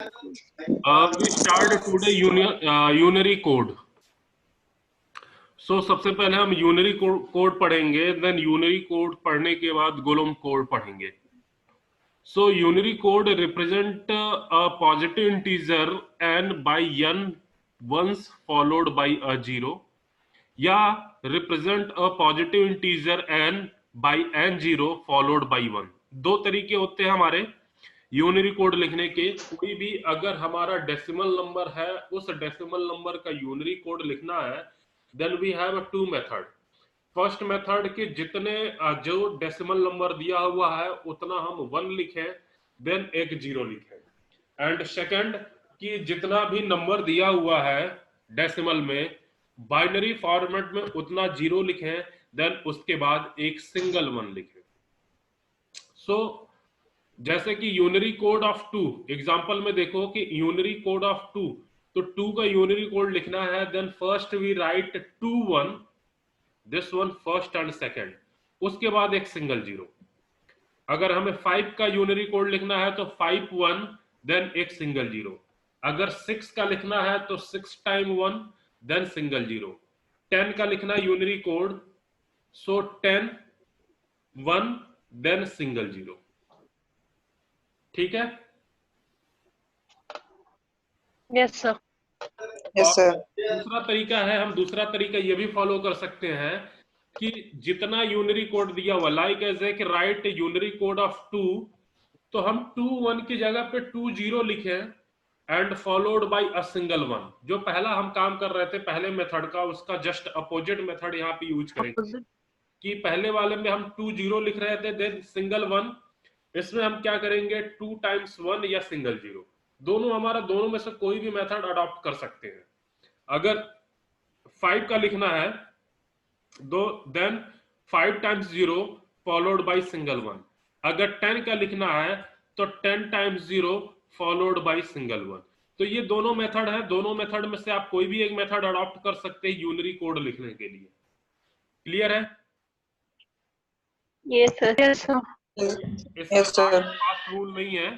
We start today unary code. सो सबसे पहले हम यूनरी कोड पढ़ेंगे, देन यूनरी कोड पढ़ने के बाद गोलम कोड पढ़ेंगे. So unary code represent a positive integer n by n once followed by a zero, या represent a positive integer n by n zero followed by 1. दो तरीके होते हैं हमारे यूनरी कोड लिखने के. कोई भी अगर हमारा डेसिमल नंबर है, उस डेसिमल नंबर का यूनरी कोड लिखना है, then we have two method. First method के जितने जो डेसिमल नंबर दिया हुआ है उतना हम 1 लिखें, देन एक 0 लिखें. एंड सेकंड कि जितना भी नंबर दिया हुआ है डेसिमल में बाइनरी फॉर्मेट में उतना 0 लिखें, देन उसके बाद एक सिंगल 1 लिखें. सो जैसे कि यूनरी कोड ऑफ 2 एग्जांपल में देखो कि यूनरी कोड ऑफ 2, तो 2 का यूनरी कोड लिखना है, then first we write 2 1, this one first and second, उसके बाद एक सिंगल 0. अगर हमें 5 का यूनरी कोड लिखना है तो 5 1, देन एक सिंगल 0. अगर 6 का लिखना है तो 6 टाइम 1, देन सिंगल 0. 10 का लिखना है यूनरी कोड, सो 10 1, देन सिंगल 0. ठीक है? Yes sir. Yes sir. दूसरा तरीका है, हम दूसरा तरीका ये भी फॉलो कर सकते हैं कि जितना यूनरी कोड दिया हुआ, लाइक एज ए कि राइट यूनरी कोड ऑफ 2, तो हम 2 1 की जगह पे 2 0 लिखें and followed by a single 1. जो पहला हम काम कर रहे थे पहले मेथड का, उसका जस्ट अपोजिट मेथड यहाँ पे यूज करेंगे. कि पहले वाले में हम 2 0 लिख रहे थे, देन सिंगल 1. इसमें हम क्या करेंगे, 2 टाइम्स 1 या सिंगल 0. दोनों हमारा, दोनों में से कोई भी मेथड अडॉप्ट कर सकते हैं. अगर 5 का लिखना है दो, then 5 times 0 followed by single 1. अगर 10 का लिखना है तो 10 टाइम्स 0 फॉलोड बाय सिंगल 1. तो ये दोनों मेथड है, दोनों मेथड में से आप कोई भी एक मेथड अडॉप्ट कर सकते हैं यूनरी कोड लिखने के लिए. क्लियर है? Yes sir. Yes sir. इसमें खास रूल नहीं है,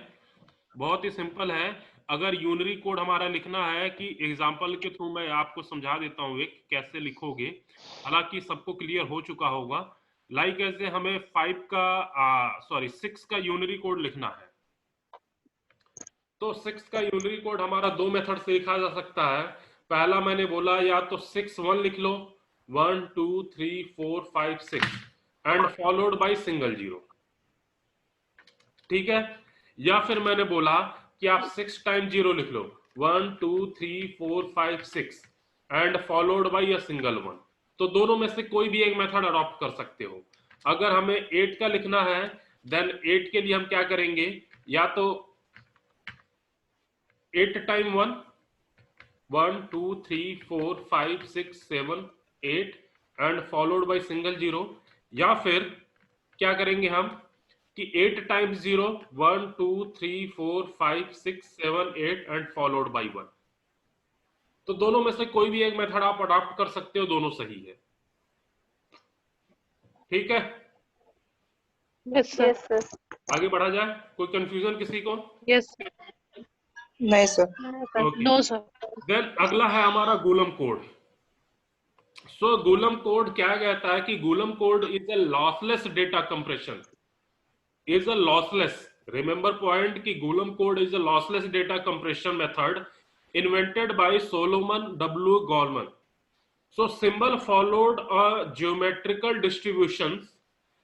बहुत ही सिंपल है. अगर यूनरी कोड हमारा लिखना है, कि एग्जांपल के थ्रू मैं आपको समझा देता हूं एक कैसे लिखोगे, हालांकि सबको क्लियर हो चुका होगा. लाइक ऐसे हमें 6 का यूनरी कोड लिखना है, तो 6 का यूनरी कोड हमारा दो मेथड से लिखा जा सकता है. पहला मैंने बोला, या तो 6 1 लिख लो, 1 2 3 4 5 6 एंड फॉलोड बाय सिंगल 0. ठीक है? या फिर मैंने बोला कि आप 6 टाइम 0 लिख लो, 1 2 3 4 5 6 and followed by a single 1. तो दोनों में से कोई भी एक मेथड अडॉप्ट कर सकते हो. अगर हमें 8 का लिखना है, देन 8 के लिए हम क्या करेंगे, या तो 8 time 1, 1 2 3 4 5 6 7 8 and followed by single 0. या फिर क्या करेंगे हम कि 8 टाइम्स 0, 1 2 3 4 5 6 7 8 एंड फॉलोड बाय 1. तो दोनों में से कोई भी एक मेथड आप अडॉप्ट कर सकते हो, दोनों सही है. ठीक है? Yes sir. आगे बढ़ा जाए. कोई कंफ्यूजन किसी को? यस. नहीं सर. No sir. देन अगला है हमारा गोलम कोड. सो गोलम कोड क्या कहता है कि Golomb code is a lossless data compression. is a lossless, remember point कि Golem code is a lossless data compression method invented by Solomon W. Gorman. So symbol followed a geometrical distributions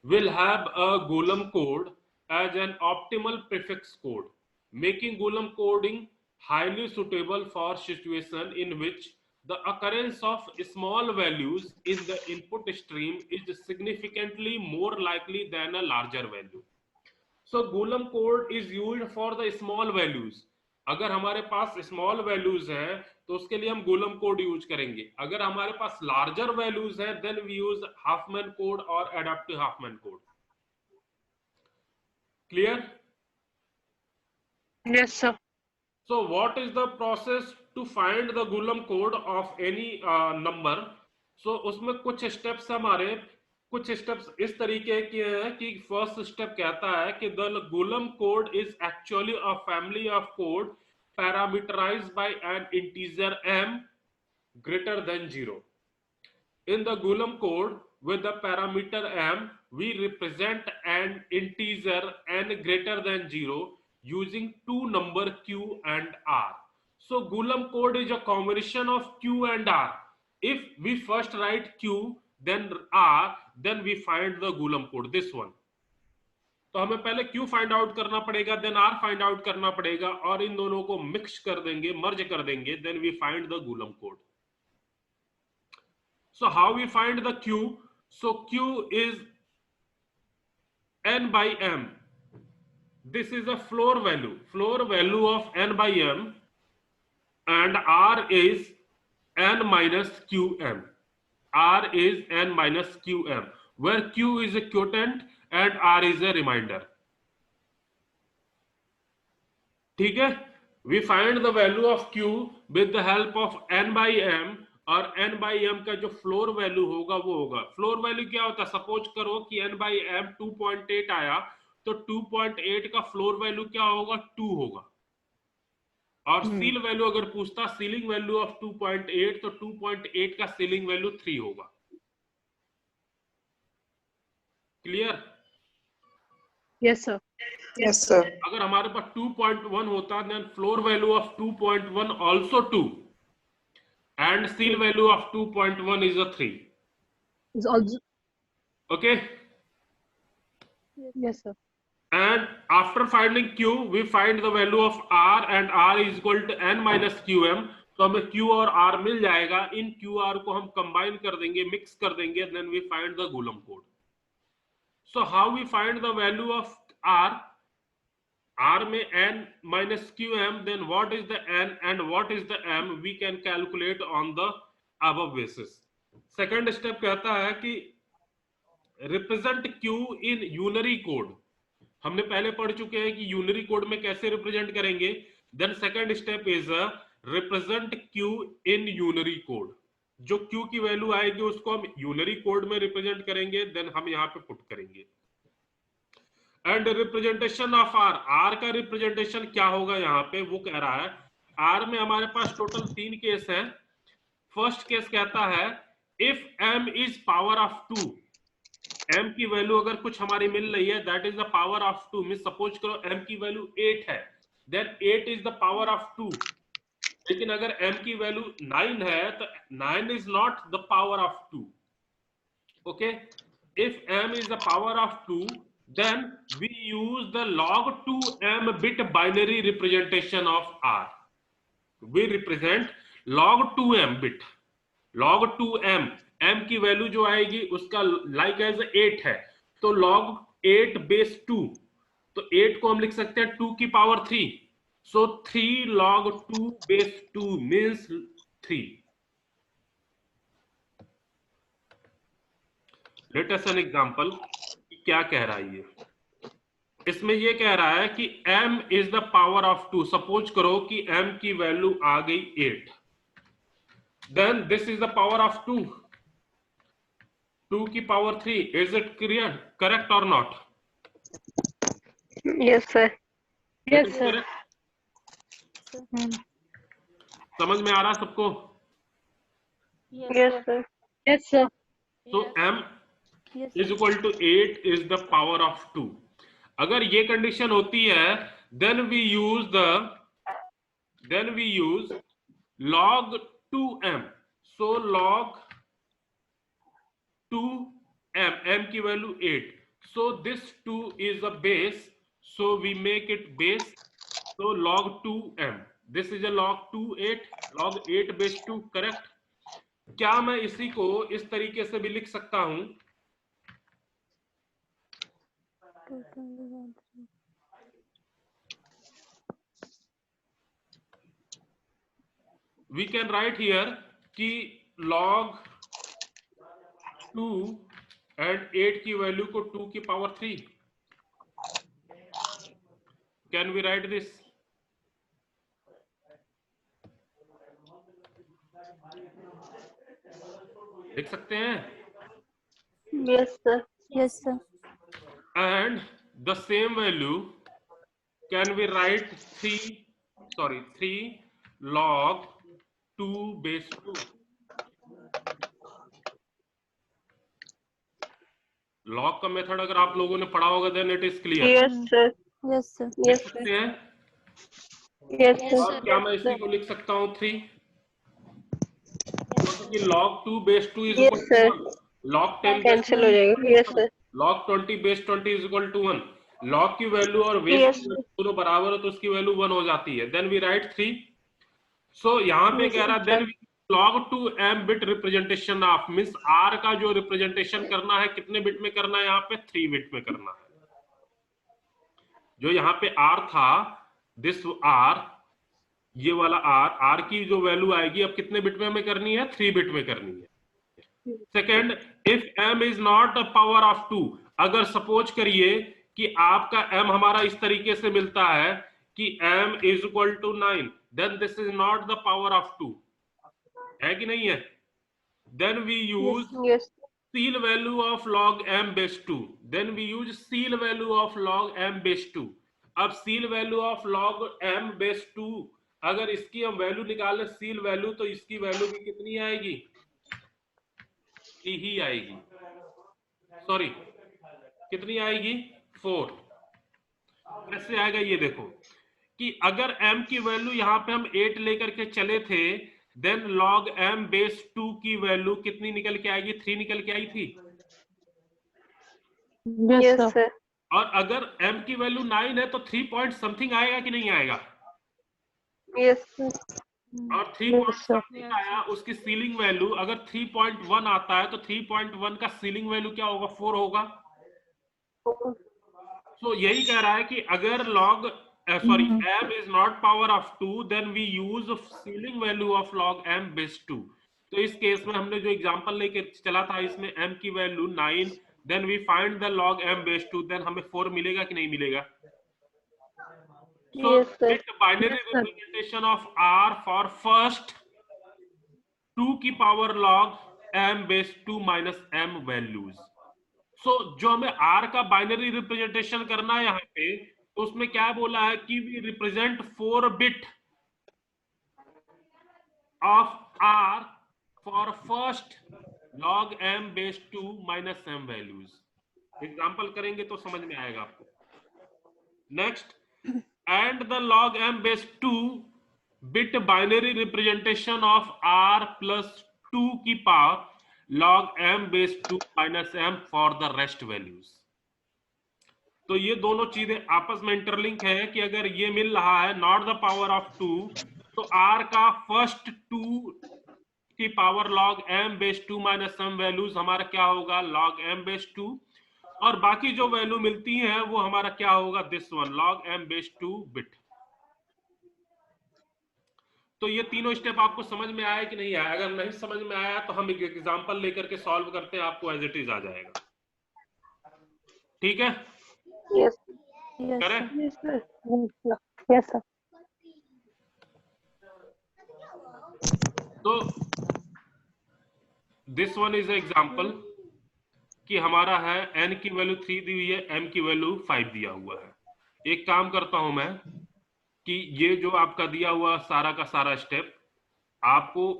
will have a Golem code as an optimal prefix code, making Golem coding highly suitable for situation in which the occurrence of small values in the input stream is significantly more likely than a larger value. So Golem code is used for the small values. अगर हमारे पास small values हैं तो उसके लिए हम गोलम code use करेंगे. अगर हमारे पास लार्जर वैल्यूज हैं, then we use Huffman code और adaptive Huffman code. Clear? Yes sir. So what is the process to find the Golem code of any number? So उसमें कुछ स्टेप्स हमारे, कुछ स्टेप्स इस तरीके के हैं कि फर्स्ट स्टेप कहता है कि the Golomb code is actually a family of code parameterized by an integer m greater than 0. In the Golomb code, with the parameter m, we represent an integer n greater than 0 using two number q and r. So Golomb code is a combination of q and r. If we first write q, then r, then we find the Golomb code, this one. तो हमें पहले q find out करना पड़ेगा, then r find out करना पड़ेगा, और इन दोनों को मिक्स कर देंगे, मर्ज कर देंगे, then we find the Golomb code. So how we find the q? So q is n by m. This is a floor value of n by m, and r is n minus qm. R is n minus qm, where q is a quotient and r is a remainder. ठीक है? We find the value of q with the help of n by m, और n by m का जो floor value होगा वो होगा, floor value क्या होता है? सपोज करो कि n by m 2.8 आया, तो 2.8 का फ्लोर वैल्यू क्या होगा? 2 होगा. और सील वैल्यू अगर पूछता सीलिंग वैल्यू ऑफ 2.8, तो 2.8 का सीलिंग वैल्यू 3 होगा. Clear? Yes, sir. Yes, sir. अगर हमारे पास 2.1 होता, then floor value of 2.1 also 2, and seal value of 2.1 is a 3. Is also. Okay? Yes, sir. And after finding q, we find the value of r, and r is equal to n minus qm. तो हमें q और r मिल जाएगा. इन q r को हम combine कर देंगे, mix कर देंगे, then we find the Golomb code. So how we find the value of r? R में n minus qm, then what is the n and what is the m? We can calculate on the above basis. Second step कहता है कि represent q in unary code. हमने पहले पढ़ चुके हैं कि यूनरी कोड में कैसे रिप्रेजेंट करेंगे. Then second step is represent q in unary code. जो q की वैल्यू आएगी उसको हम यूनरी कोड में रिप्रेजेंट करेंगे, देन हम यहाँ पे पुट करेंगे. एंड रिप्रेजेंटेशन ऑफ r का रिप्रेजेंटेशन क्या होगा यहाँ पे वो कह रहा है. r में हमारे पास टोटल 3 केस हैं. फर्स्ट केस कहता है if m is power of 2. m की वैल्यू अगर कुछ हमारी मिल रही है, that is the power of 2. Means suppose करो m की वैल्यू 8 है, then 8 is the power of 2. लेकिन अगर m की वैल्यू 9 है, तो 9 is not the power of 2. Okay? If m is the power of 2, then we use the log 2m bit binary representation of r. We represent log 2m bit. log 2m, m की value जो आएगी उसका like as 8 है, तो log 8 base 2, तो 8 को हम लिख सकते हैं 2 की power 3. So 3 log 2 base 2 means 3. Let us an example. क्या कह रहा है ये? इसमें ये कह रहा है कि m is the power of 2. Suppose करो कि m की वैल्यू आ गई 8, then this is the power of 2. 2 की power 3. Is it clear? Correct और not? Yes, sir. Yes, sir. समझ में आ रहा सबको? Yes, sir. Yes, sir. तो m is equal to 8 is the power of 2. अगर ये कंडीशन होती है, then we use log 2m. So log 2m, m की value 8, so this 2 is a base, so we make it base, so log 2m. this is a log 8, log 8 base 2. Correct? क्या मैं इसी को इस तरीके से भी लिख सकता हूं? We can write here कि log 2 and 8 की वैल्यू को 2 की power 3. Can we write this? लिख सकते हैं? Yes, sir. Yes, sir. And the same value, can we write 3 sorry 3 log 2 base 2. Log का मेथड अगर आप लोगों ने पढ़ा होगा then it is clear. Yes, sir. Yes, sir. लिख Yes, sir. सकते हैं? Yes, Yes, sir. और क्या मैं इसी को लिख सकता हूँ 3, क्योंकि log 2 base 2 is Yes, equal to sir. 1, log 10 base Cancel हो जाएगा. Yes, sir. log 20 base 20 is equal to 1. log की वैल्यू और बेस Yes, की वैल्यू दोनों बराबर है तो उसकी वैल्यू 1 हो जाती है। Then we write 3. सो यहाँ पे Yes, कह रहा है sir. Then log to m bit representation of means r का जो रिप्रेजेंटेशन करना है कितने बिट में करना है, यहाँ पे 3 बिट में करना है। जो यहाँ पे r था, दिस r, ये वाला r की जो वैल्यू आएगी अब कितने बिट में हमें करनी है, 3 बिट में करनी है। Second, if m is not a power of 2, अगर सपोज करिए कि आपका m हमारा इस तरीके से मिलता है कि m is equal to 9, then this is not the power of 2, है कि नहीं है? Then we use Yes. seal value of log m base 2. Then we use seal value of log m base 2. अब seal value of log m base 2 अगर इसकी हम value निकालें seal value, तो इसकी वैल्यू भी कितनी आएगी, 3 ही आएगी। सॉरी, कितनी आएगी, 4। कैसे आएगा ये देखो कि अगर m की वैल्यू यहाँ पे हम 8 लेकर के चले थे, देन log m base 2 की वैल्यू कितनी निकल के आएगी, 3 निकल के आई थी। Yes, sir. और अगर m की वैल्यू 9 है तो 3 पॉइंट समथिंग आएगा कि नहीं आएगा? Yes, sir. और 3 पॉइंट समथिंग आया, उसकी सीलिंग वैल्यू अगर 3.1 आता है तो 3.1 का सीलिंग वैल्यू क्या होगा, 4 होगा। सो यही कह रहा है कि अगर log sorry m is not power of 2, then we use ceiling value of log m base 2। तो इस केस में हमने जो एग्जांपल लेके चला था, इसमें m की value 9, then we find the log m base 2, then हमें 4 मिलेगा कि नहीं मिलेगा? So Yes, sir. bit binary representation of r for first 2 की power log m base 2 minus m values. So जो हमें r का बाइनरी रिप्रेजेंटेशन करना है यहाँ पे, तो उसमें क्या बोला है कि we represent 4 bit of r for first log m base 2 minus m values. Example करेंगे तो समझ में आएगा आपको। Next, and the log m base 2 bit binary representation of r plus 2 की power log m base 2 minus m for the rest values. तो ये दोनों चीजें आपस में इंटरलिंक है कि अगर ये मिल रहा है नॉट द पावर ऑफ 2, तो r का फर्स्ट 2 की power log m base 2 minus m values हमारा क्या होगा, log m base 2, और बाकी जो वैल्यू मिलती है वो हमारा क्या होगा, this one log m base 2 bit. तो ये तीनों स्टेप आपको समझ में आया कि नहीं आया? अगर नहीं समझ में आया तो हम एक एग्जांपल लेकर के सॉल्व करते हैं, आपको एज इट इज आ जाएगा। ठीक है, Yes. Yes, करें? sir. Yes, sir. Yes, sir. तो दिस वन इज एग्जांपल कि हमारा है n की वैल्यू 3 दी हुई है, m की वैल्यू 5 दिया हुआ है। एक काम करता हूं मैं कि ये जो आपका दिया हुआ सारा का सारा स्टेप आपको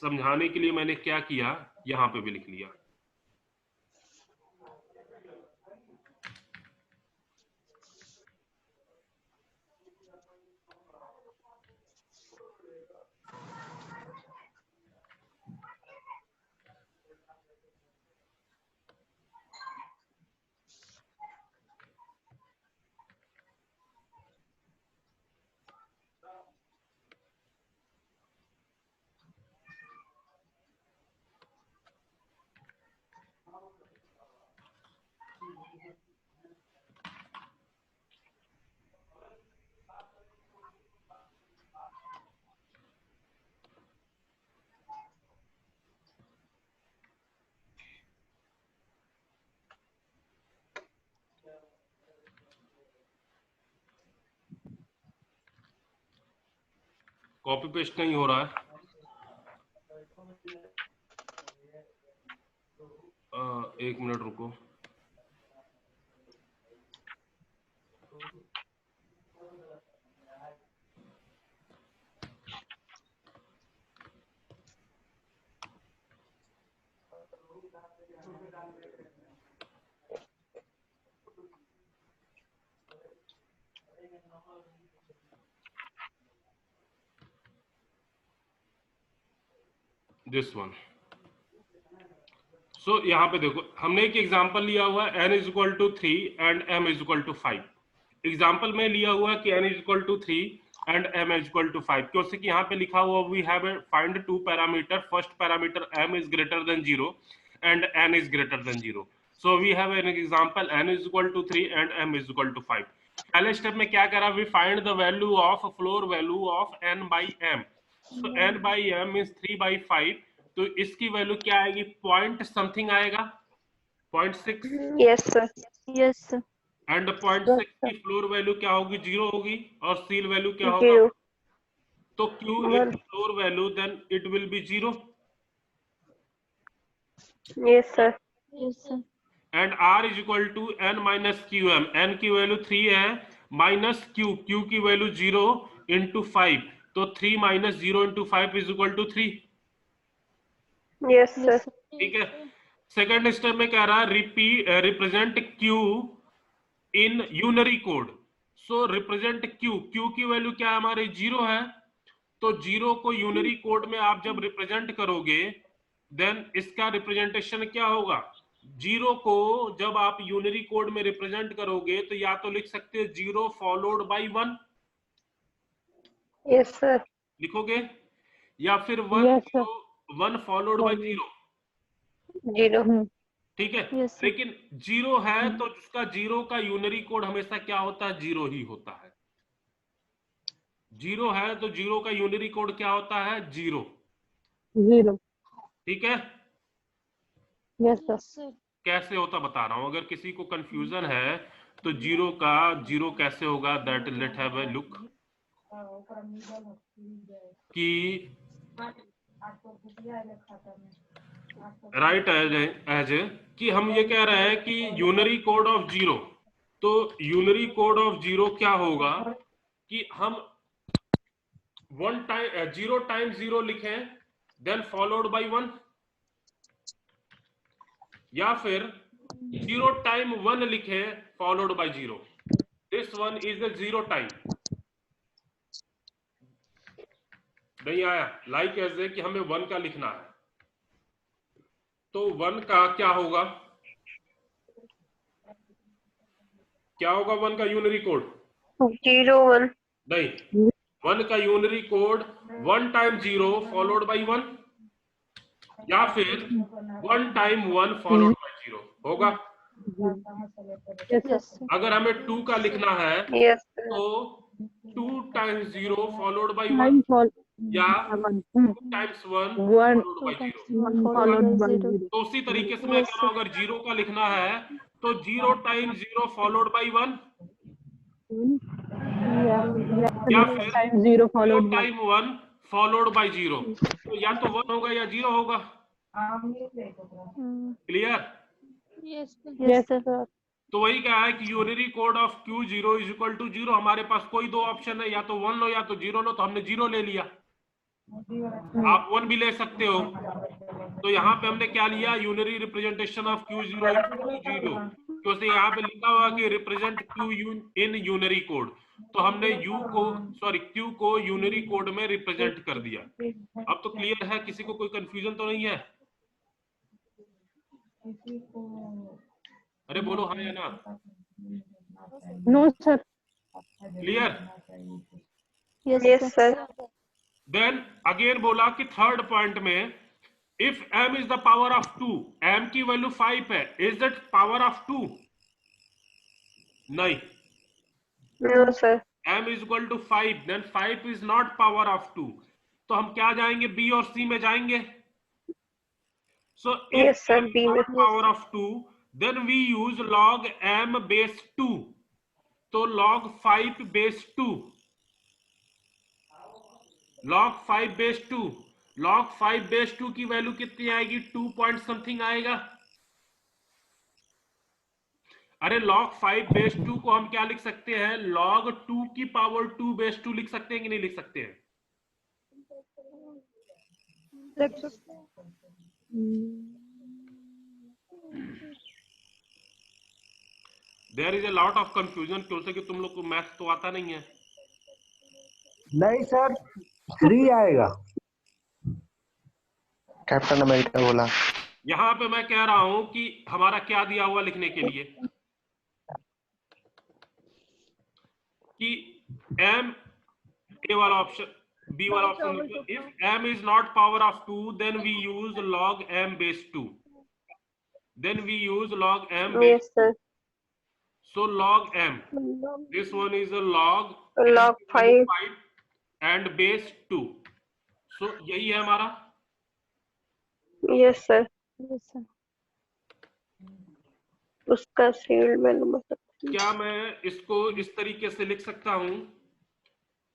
समझाने के लिए मैंने क्या किया, यहां पे भी लिख लिया। कॉपी पेस्ट नहीं हो रहा है। एक मिनट रुको। This one. सो यहाँ पे देखो हमने एक एग्जांपल लिया हुआ है n is equal to 3 and m is equal to 5। Example में लिया हुआ है कि n is equal to 3 and m is equal to 5, क्योंकि कि यहाँ पे लिखा हुआ we have find two parameter, first parameter m is greater than 0 and n is greater than 0। So we have an example n is equal to 3 and m is equal to 5। पहले step में क्या करा, we find the value of floor value of n by m। So n by m is 3 by 5, तो इसकी value क्या आएगी, point something आएगा, 0.6। Yes, sir. Yes, sir. And 0.6 की फ्लोर वैल्यू क्या होगी, 0 होगी, और सील वैल्यू क्या होगा, 0. तो Q is floor value, then it will be 0। Yes, sir. Yes, sir. And R is equal to n minus Q M. n की value 3 है, माइनस Q, Q की वैल्यू 0 इंटू 5, तो 3 minus 0 into 5 is equal to 3। Yes, sir. ठीक है। Second step में कह रहा है represent Q in unary code. So represent Q, Q की वैल्यू क्या है हमारे, 0 है, तो 0 को यूनरी कोड में आप जब रिप्रेजेंट करोगे देन इसका रिप्रेजेंटेशन क्या होगा, 0 को जब आप यूनरी कोड में रिप्रेजेंट करोगे तो या तो लिख सकते हो 0 फॉलोड बाई 1 Yes, sir. लिखोगे, या फिर 1 Yes, sir. 1 followed by 0। 0. ठीक है। Yes, sir. लेकिन 0 है तो उसका 0 का यूनरी कोड हमेशा क्या होता है, 0 ही होता है। 0 है तो 0 का यूनरी कोड क्या होता है, 0। 0. ठीक है। Yes, sir. Sir. कैसे होता बता रहा हूं, अगर किसी को कंफ्यूजन है तो 0 का 0 कैसे होगा, that let have a look कि राइट एज कि हम ये कह रहे हैं कि यूनरी कोड ऑफ 0, तो यूनरी कोड ऑफ 0 क्या होगा कि हम 0 टाइम्स 0 लिखें देन फॉलोड बाई 1, या फिर 0 टाइम 1 लिखे followed by 0। This one is the 0 time. नहीं आया, लाइक ऐसे कि हमें 1 का लिखना है, तो 1 का क्या होगा, क्या होगा 1 का यूनरी कोड, 0, 1. नहीं, 1 का unary code 1 time 0 followed by 1, या फिर 1 टाइम 1 फॉलोड बाय 0 होगा। Yes, Yes, sir. अगर हमें 2 का लिखना है Yes, sir. तो 2 टाइम्स 0 फॉलोड बाय 1, या 2 times 1 followed by 0। Followed by 0. तो उसी तरीके से मैं कह रहा हूं, अगर 0 का लिखना है तो 0 टाइम्स 0 फॉलोड बाय 1, या फिर 0 टाइम 1 फॉलोड बाय 0, तो या तो 1 होगा या 0 होगा। Clear. Yes, sir. Yes, sir. तो वही क्या है कि unary code of Q 0 is equal to 0। हमारे पास कोई दो ऑप्शन है, या तो 1 लो या तो 0 लो, तो हमने 0 ले लिया, आप 1 भी ले सकते हो। तो यहाँ पे हमने क्या लिया, यूनरी रिप्रेजेंटेशन ऑफ Q 0 0, क्योंकि यहाँ पे लिखा हुआ कि represent Q in unary code, तो हमने Q को यूनरी कोड में रिप्रेजेंट कर दिया। अब तो क्लियर है, किसी को कोई कंफ्यूजन तो नहीं है? अरे बोलो हाँ या ना। No, sir. Clear. Yes, Yes, sir. sir. Then again बोला कि थर्ड पॉइंट में if m is the power of 2, m की वैल्यू 5 है, इज दैट पावर ऑफ 2? नहीं, No, sir. m is equal to 5, then 5 is not power of 2। तो हम क्या जाएंगे, b और c में जाएंगे। सो Yes, sir. m B is में. not power of 2, then we use log m base 2, तो log 5 base 2, log 5 base 2, log 5 base 2 की वैल्यू कितनी आएगी, 2 पॉइंट समथिंग आएगा। अरे log 5 base 2 को हम क्या लिख सकते हैं, log 2 की पावर 2 base 2 लिख सकते हैं कि नहीं लिख सकते हैं? There is a lot of confusion, क्योंकि तुम लोग को मैथ तो आता नहीं है। नहीं सर, 3 आएगा। कैप्टन अमेरिका बोला। यहाँ पे मैं कह रहा हूं कि हमारा क्या दिया हुआ लिखने के लिए कि m, a वाला ऑप्शन, b वाला option, if m is not power of 2 then we use log m base 2, then we use log m base Yes, sir. 2. So log m, this one is a log Log 5. 5 and base 2. So यही है हमारा। Yes, sir. Yes, sir. उसका sealed value मतलब क्या मैं इसको इस तरीके से लिख सकता हूं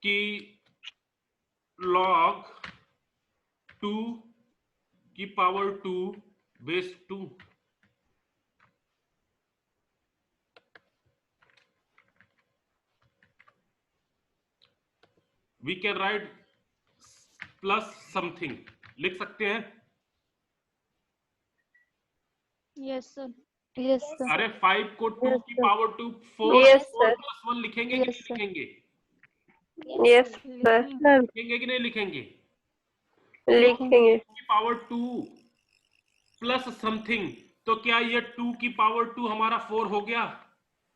कि log 2 की power 2 base 2? We can write plus something, लिख सकते हैं। Yes, sir. Yes, sir. अरे 5 को 2 Yes, की sir. Power 2 4 Yes, 4 sir. Plus 1 लिखेंगे कि Yes, नहीं sir. लिखेंगे? Yes, sir. लिखेंगे कि नहीं लिखेंगे? लिखेंगे। 2 की पावर 2 प्लस समथिंग, तो क्या ये 2 की पावर 2 हमारा 4 हो गया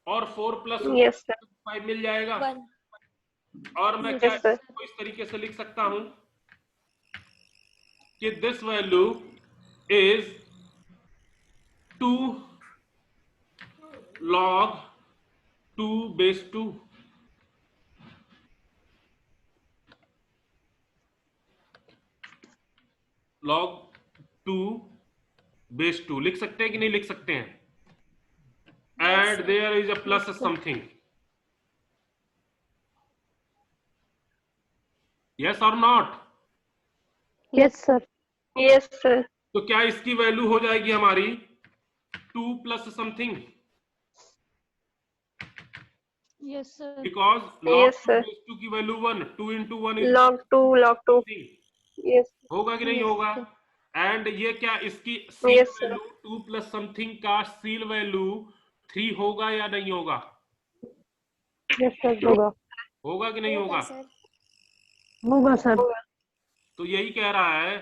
और 4 प्लस Yes, sir. 5 मिल जाएगा। और मैं Yes, क्या sir. इसको इस तरीके से लिख सकता हूं कि this value is 2 log 2 base 2। log 2 base 2 लिख सकते हैं कि नहीं लिख सकते हैं? And there is a plus something, yes और not? Yes, sir. Yes, sir. तो क्या इसकी वैल्यू हो जाएगी हमारी 2 plus something? Yes, sir. Because log Yes, 2 sir. base 2 की value 1, 2 into 1 is Log 2, log 2. Yes. होगा कि नहीं Yes, होगा? sir. एंड ये क्या इसकी seal Yes, sir. Value 2 plus something का सील वैल्यू 3 होगा या नहीं होगा? Yes, sir. होगा। होगा कि नहीं होगा? होगा सर। तो यही कह रहा है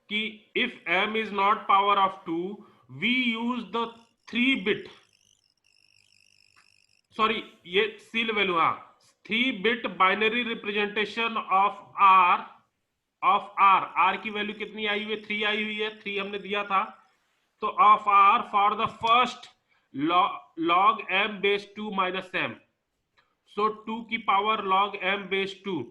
कि if m is not power of 2 we use the 3 bit, sorry ये सील वैल्यू, हाँ 3 bit binary representation of r की वैल्यू कितनी आई हुई है? 3 आई हुई है, 3 हमने दिया था। तो of r for the first log m base 2 minus m, सो 2 की पावर log m बेस 2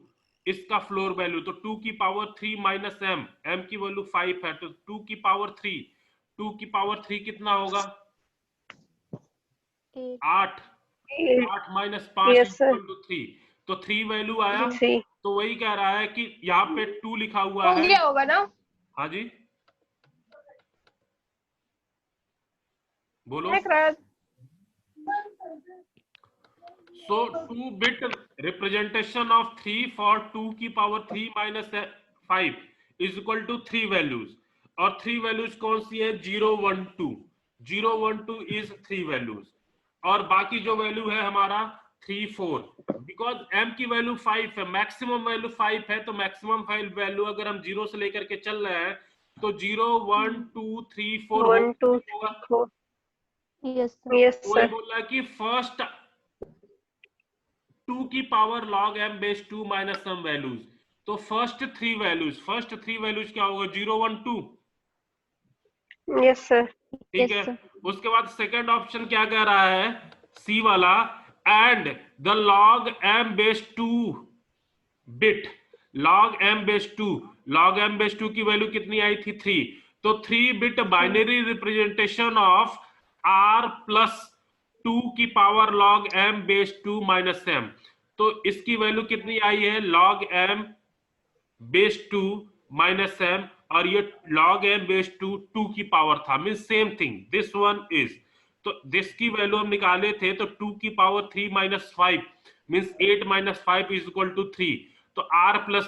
इसका फ्लोर वैल्यू, तो 2 की पावर 3 माइनस m, m की वैल्यू 5 है, तो 2 की पावर 3, 2 की पावर 3 कितना होगा? 8, 8 minus 5 Yes, sir. Equal to 3, तो 3 वैल्यू आया। 3. तो वही कह रहा है कि यहाँ पे 2 लिखा हुआ है, होगा ना? हाँ जी बोलो। So 2 bit representation of 3 for 2 की power 3 minus 5 is equal to 3 values, और 3 values कौन सी है? 0 1 2, 0 1 2 is 3 values, और बाकी जो वैल्यू है हमारा 3 4, बिकॉज m की वैल्यू 5 है, मैक्सिमम वैल्यू 5 है, तो मैक्सिमम वैल्यू अगर हम 0 से लेकर के चल रहे हैं तो 0 1 2 3 4 1, 2, होगा। 4. Yes, sir. Yes, वही sir. बोल रहा है कि फर्स्ट 2 की power log m base 2 minus some values, तो फर्स्ट 3 वैल्यूज क्या होगा? 0 1 2, Yes, sir. ठीक Yes, है। sir. उसके बाद सेकंड ऑप्शन क्या कह रहा है? सी वाला, and the log m base 2 bit, log m base 2 की वैल्यू कितनी आई थी? 3, तो 3 bit binary representation of r plus 2 की power log m base 2 minus m, तो इसकी वैल्यू कितनी आई है? log m base 2 minus m, और ये log m बेस 2 2 की पावर था, mean same thing this one is, तो दिस की वैल्यू हम निकाले थे, तो 2 की power 3 minus 5 means 8 minus 5 is equal to 3, तो r प्लस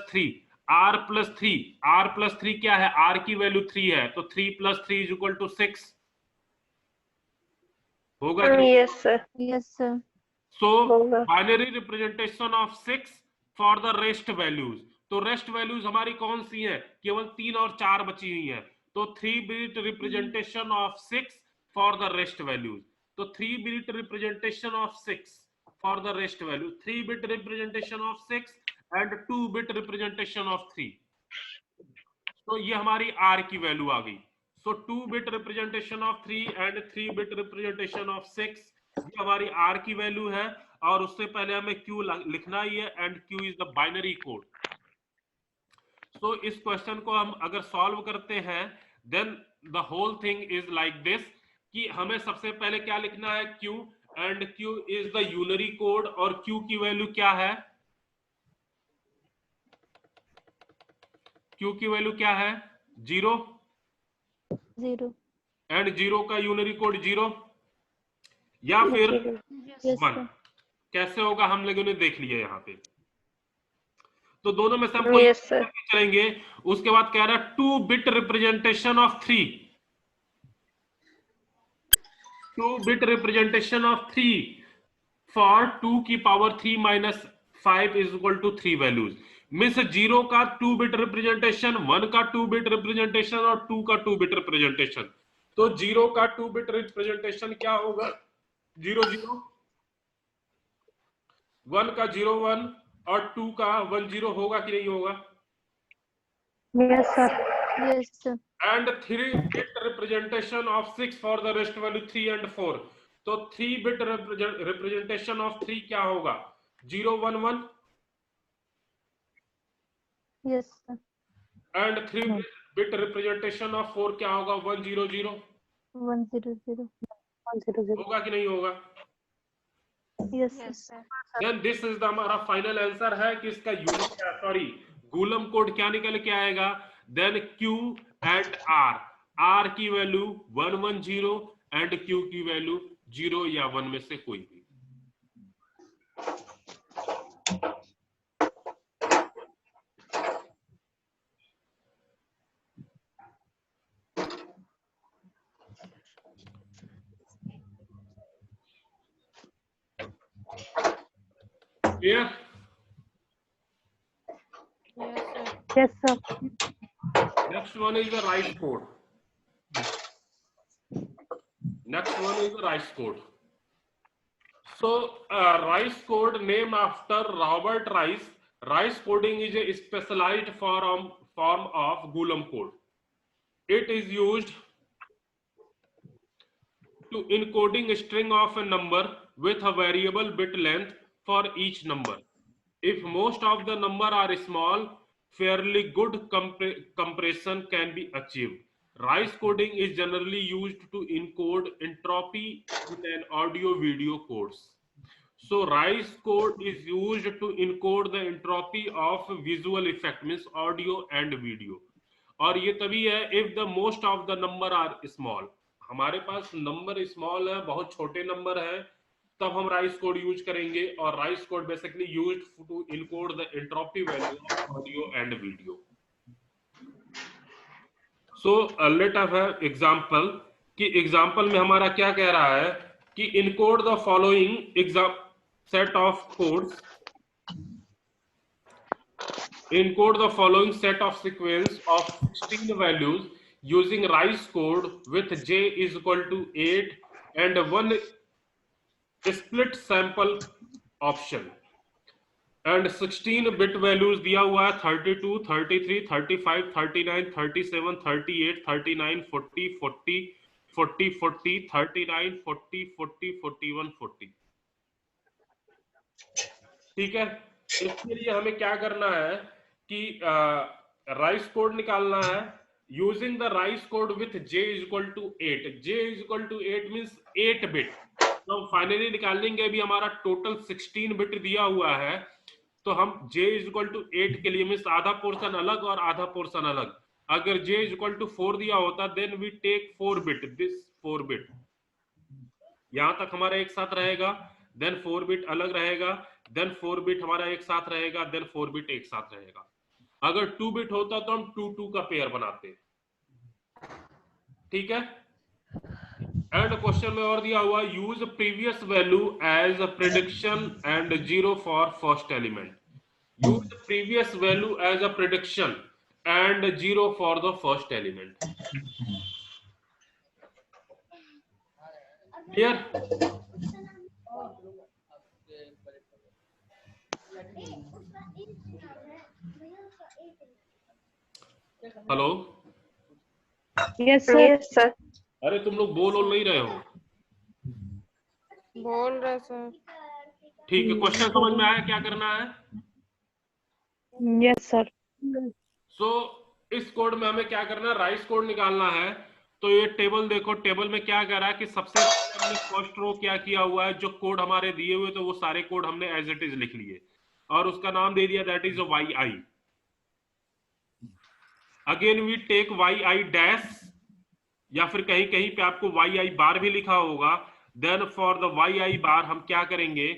3 क्या है? r की वैल्यू 3 है, तो 3 प्लस 3 इज इक्वल टू 6 होगा। Yes, sir. Yes, sir. सो होगा। Binary representation of 6 for the rest values, तो रेस्ट वैल्यूज हमारी कौन सी हैं? केवल 3 और 4 बची हुई हैं। तो 3 bit representation of 6 for the rest values. तो 3 bit representation of 6 for the rest value, 3 bit representation of 6 and 2 bit representation of 3। तो ये हमारी आर की वैल्यू आ गई। सो 2 bit representation of 3 and 3 bit representation of 6, ये हमारी आर की वैल्यू है। और उससे पहले हमें क्यू लिखना ही है, and Q is the binary code. तो इस क्वेश्चन को हम अगर सॉल्व करते हैं, then the whole thing is like this, कि हमें सबसे पहले क्या लिखना है? Q, and Q is the unary code. और क्यू की वैल्यू क्या है? क्यू की वैल्यू क्या है? 0। 0 एंड 0 का यूनरी कोड 0 या फिर yes 1। sir कैसे होगा हम लोगों ने देख लिया यहाँ पे। तो दोनों में से हम Yes, sir. चलेंगे। उसके बाद कह रहा है 2 bit representation of 3, 2 bit representation of 3 for 2 की power 3 minus 5 is equal to 3 values. Means 0 का 2 बिट रिप्रेजेंटेशन, 1 का 2 बिट रिप्रेजेंटेशन और 2 का 2 बिट रिप्रेजेंटेशन। तो 0 का 2 बिट रिप्रेजेंटेशन क्या होगा? 0 0, 1 का 0 1 और 2 का 1 0 होगा कि नहीं होगा? Yes, sir. yes sir And 3 bit representation of 6 for the rest value 3 and 4. तो 3 bit representation of 3 क्या होगा? 0 1 1 yes sir and 3 bit representation of 4 क्या होगा? 1 0 0 1 0 0 100. होगा कि नहीं होगा? yes sir Then this is the हमारा फाइनल आंसर है कि इसका यूनिट सॉरी कूलम कोड क्या निकल के आएगा? Then Q and R, R की वैल्यू 110 एंड Q की वैल्यू 0 या 1 में से कोई भी। Clear? Yes, sir. Next one is the rice code. Next one is the rice code. So rice code named after Robert Rice. Rice coding is a specialized form of Goolam code. It is used to encoding a string of a number with a variable bit length for each number. If most of the number are small, fairly good compression can be achieved. Rice coding is generally used to encode entropy in an audio-video codes. So rice code is used to encode the entropy of visual effect, means audio and video. और ये तभी है if the most of the number are small. हमारे पास number small है, बहुत छोटे number है, तब हम राइस कोड यूज करेंगे। और rice code basically used to encode the entropy value of audio and video. So let us have example, कि एग्जांपल में हमारा क्या कह रहा है कि encode the following exam set of codes, encode the following set of sequence of 16 values using rice code with j is equal to 8 and 1 split sample option, and 16 bit values दिया हुआ है 32 33 35 39 37 38 39 40 40 40 40 39 40 40 41 40। ठीक है, इसके लिए हमें क्या करना है कि राइस कोड निकालना है using the rice code with j is equal to 8। j is equal to 8 means 8 bit. तो हम फाइनली निकालेंगे, अभी हमारा टोटल 16 बिट दिया हुआ है, तो हम j इज इक्वल टू 8 के लिए मींस आधा पोर्शन अलग और आधा पोर्शन अलग। अगर j इज इक्वल टू 4 दिया होता then we take 4 bit, this 4 bit यहां तक हमारा एक साथ रहेगा, देन 4 बिट अलग रहेगा, देन 4 बिट हमारा एक साथ रहेगा, देन 4 बिट एक साथ रहेगा। अगर 2 बिट होता तो हम 2 2 का पेयर बनाते। ठीक है, एंड क्वेश्चन में और दिया हुआ use previous value as a prediction and 0 for first element. use the previous value as a prediction and 0 for the first element. Clear? Hello, Yes, sir. Yes, sir. अरे तुम लोग बोल नहीं रहे हो? बोल रहे सर। ठीक है, क्वेश्चन समझ में आया क्या करना है? Yes, sir. सो इस कोड में हमें क्या करना है, राइस कोड निकालना है। तो ये टेबल देखो, टेबल में क्या कह रहा है कि सबसे पहले हमने फर्स्ट रो क्या किया हुआ है, जो कोड हमारे दिए हुए तो वो सारे कोड हमने एज इट इज लिख लिए और उसका नाम दे दिया that is Y I. Again we take Y I dash, या फिर कहीं कहीं पे आपको वाई आई बार भी लिखा होगा। Then for the Y I bar हम क्या करेंगे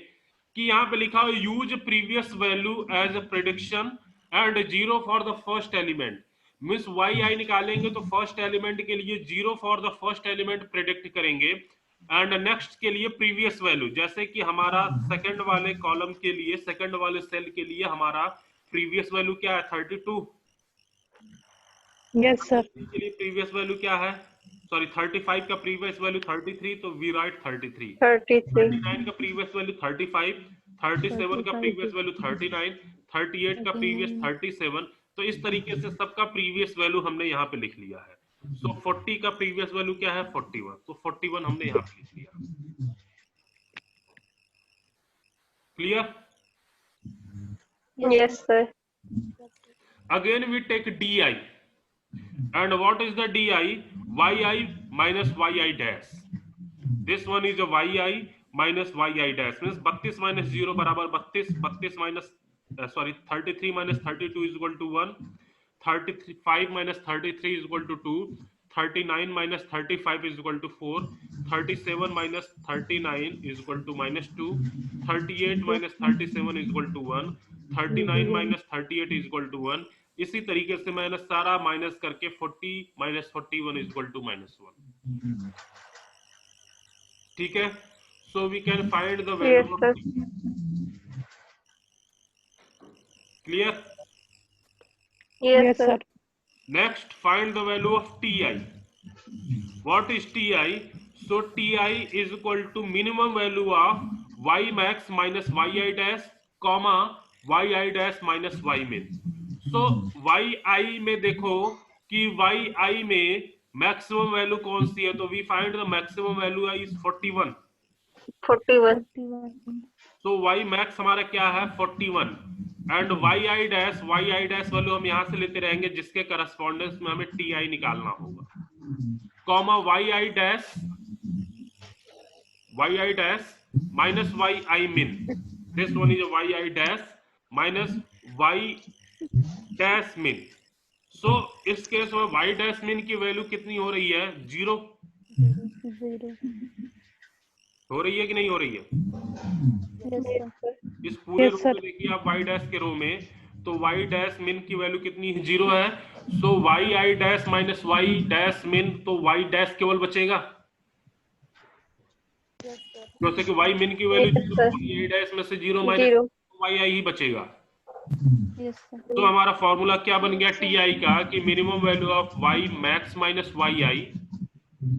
कि यहाँ पे लिखा हो use previous value as a prediction and 0 for the first element. Means Y I निकालेंगे तो फर्स्ट एलिमेंट के लिए 0 for the first element predict करेंगे एंड नेक्स्ट के लिए प्रीवियस वैल्यू। जैसे कि हमारा सेकंड वाले कॉलम के लिए, सेकंड वाले सेल के लिए हमारा प्रीवियस वैल्यू क्या है, 32। Yes, sir. के लिए प्रीवियस वैल्यू क्या है, सॉरी 35 का प्रीवियस वैल्यू 33, तो वी राइट 33। 33. 39 का प्रीवियस वैल्यू 35, 37 का प्रीवियस वैल्यू 39, 38 का प्रीवियस 37। तो इस तरीके से सबका प्रीवियस वैल्यू हमने यहाँ पे लिख लिया है। सो 40 का प्रीवियस वैल्यू क्या है, 41, तो 41 हमने यहाँ पे लिख लिया। Clear? Yes, sir. Again we take DI, and what is the DI? YI minus YI dash. This one is a YI minus YI dash, means 32 minus 0 बराबर 32, 32 minus 33 minus 32 is equal to 1, 35 minus 33 is equal to 2, 39 minus 35 is equal to 4, 37 minus 39 is equal to minus 2, 38 minus 37 is equal to 1, 39 minus 38 is equal to 1। इसी तरीके से मैंने सारा minus करके 40 minus 41 is equal to minus 1। ठीक है, so we can find the value Yes, of sir. t। Clear? Yes, sir. Next, find the value of ti। What is ti? So ti is equal to minimum value of y max minus yi dash, comma yi dash minus y min। So yi में देखो कि yi में maximum value कौन सी है, तो we find the maximum value is 41। 41. तो y max हमारा क्या है, 41, एंड yi डैश वैल्यू हम यहाँ से लेते रहेंगे जिसके करस्पॉन्डेंस में हमें ti निकालना होगा, comma yi dash minus yi min। This one is yi dash minus y dash min। सो इस केस में y डैश min की वैल्यू कितनी हो रही है, 0 हो रही है कि नहीं हो रही है? इस पूरे रो में देखिए आप y डैश के रो में, तो y डैश min की वैल्यू कितनी है, 0 है। सो yi dash minus y dash min, तो y डैश केवल बचेगा, जैसे कि y min की वैल्यू 0, y डैश में से 0 माइनस yi ही बचेगा। तो हमारा फॉर्मूला क्या बन गया ti का, कि minimum value of y max minus yi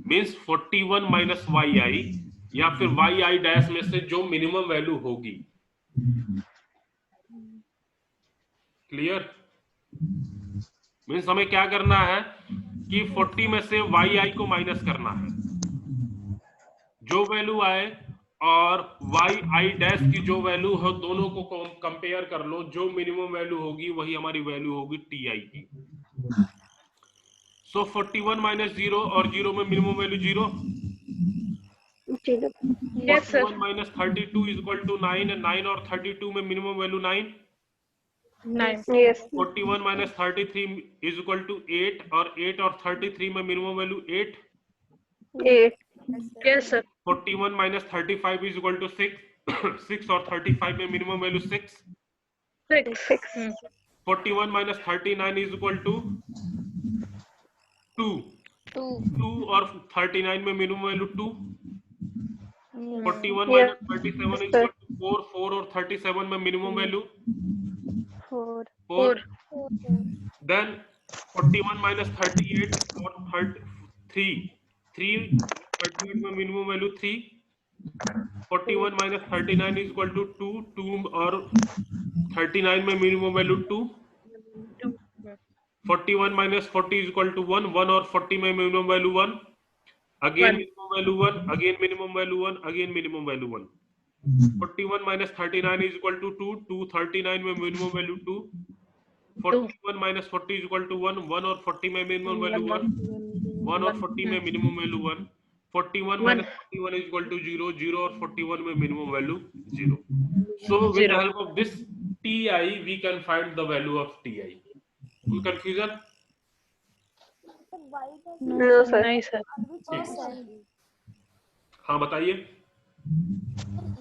means 41 minus yi, या फिर yi डैश में से जो मिनिमम वैल्यू होगी। क्लियर? मीन्स हमें क्या करना है कि 40 में से yi को माइनस करना है, जो वैल्यू आए और yi डैश की जो वैल्यू हो दोनों को कंपेयर कर लो, जो मिनिमम वैल्यू होगी वही हमारी वैल्यू होगी ti की। सो 41 माइनस 0 और 0 में minimum value 0। Yes, sir. 41 minus 32 is equal to 9, 9 और 32 में minimum value 9। 9. Yes. 41 minus 33 is equal to 8 और 8 और 33 में minimum value 8। 8. Yes, sir. 41 minus 35 is equal to 6, 6 और 35 में minimum value 6। 6. 41 minus 39 is equal to 2, 2 और 39 में minimum value 2। 41 minus 37 is equal to 4, 4 और 37 में minimum value 4. Then 41 minus 38 or 3. 38 में minimum value 3. 41 minus 39 is equal to 2. 2 और 39 में minimum value 2. 41 minus 40 is equal to 1. 1 और 40 में minimum value 1. Again minimum value 1. Again minimum value 1. Again minimum value 1. 41 minus 39 is equal to 2. 2 39 में minimum value 2. 41 minus 40 is equal to 1. 1 और 40 में minimum value 1. 1 और 40 में minimum value 1. 41 minus 41 is equal to 0. 0 और 41 में minimum value 0. So with the help of this TI, we can find the value of TI. Full confusion? No, sir. नहीं sir. हाँ बताइए.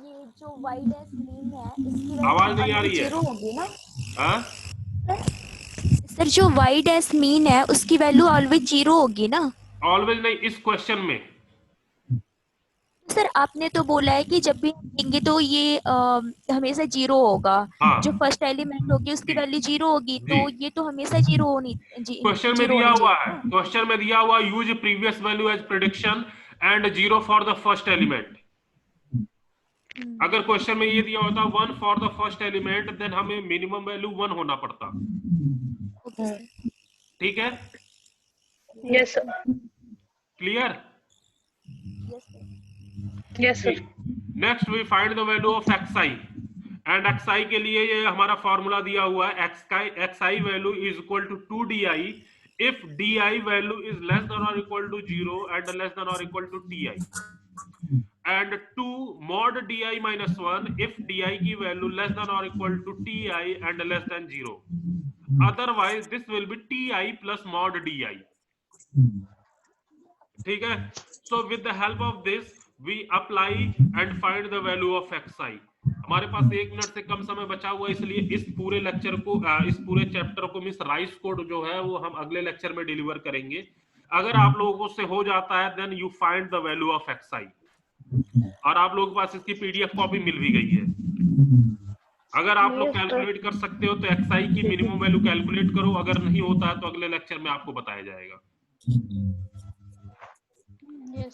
ये जो वाइड एस मीन है इसकी आवाज नहीं आ रही है. जीरो होगी ना? हाँ? सर जो वाइड एस मीन है उसकी वैल्यू ऑलवेज जीरो होगी ना? ऑलवेज नहीं, इस क्वेश्चन में. सर आपने तो बोला है कि जब भी देंगे तो ये हमेशा जीरो होगा. हाँ. जो फर्स्ट एलिमेंट होगी उसकी वैल्यू जीरो होगी, तो ये तो हमेशा जीरो होनी. क्वेश्चन में दिया हुआ है, क्वेश्चन में दिया हुआ use previous value as prediction and 0 for the first element. अगर क्वेश्चन में ये दिया होता 1 for the first element, then हमें मिनिमम वैल्यू 1 होना पड़ता. ठीक है? Yes, sir. Clear? Yes, sir. Next we find the value of xi and xi के लिए ये हमारा फॉर्मूला दिया हुआ है. xi value is equal to 2di if di value is less than और equal to 0 and less than और equal to ti, and 2 mod di minus 1 if di की वैल्यू लेस देन और equal to ti and less than 0. otherwise this will be ti plus mod di. ठीक है? so with the help of this we apply and find the value of xi. हमारे पास 1 minute से कम समय बचा हुआ है, इसलिए इस पूरे लेक्चर को इस पूरे चैप्टर को मिस राइस कोड जो है वो हम अगले लेक्चर में डिलीवर करेंगे. अगर आप लोगों से हो जाता है then you find the value of xi. और आप लोगों के पास इसकी पीडीएफ कॉपी मिल भी गई है. अगर आप लोग कैलकुलेट कर सकते हो तो xi की मिनिमम वैल्यू कैलकुलेट करो. अगर नहीं होता है तो अगले लेक्चर में आपको बताया जाएगा.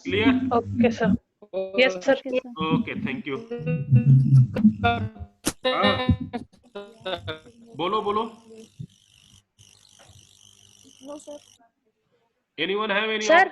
Clear? Okay, sir. Yes, sir. Okay, thank you. बोलो बोलो. No sir. Anyone have any? Sir.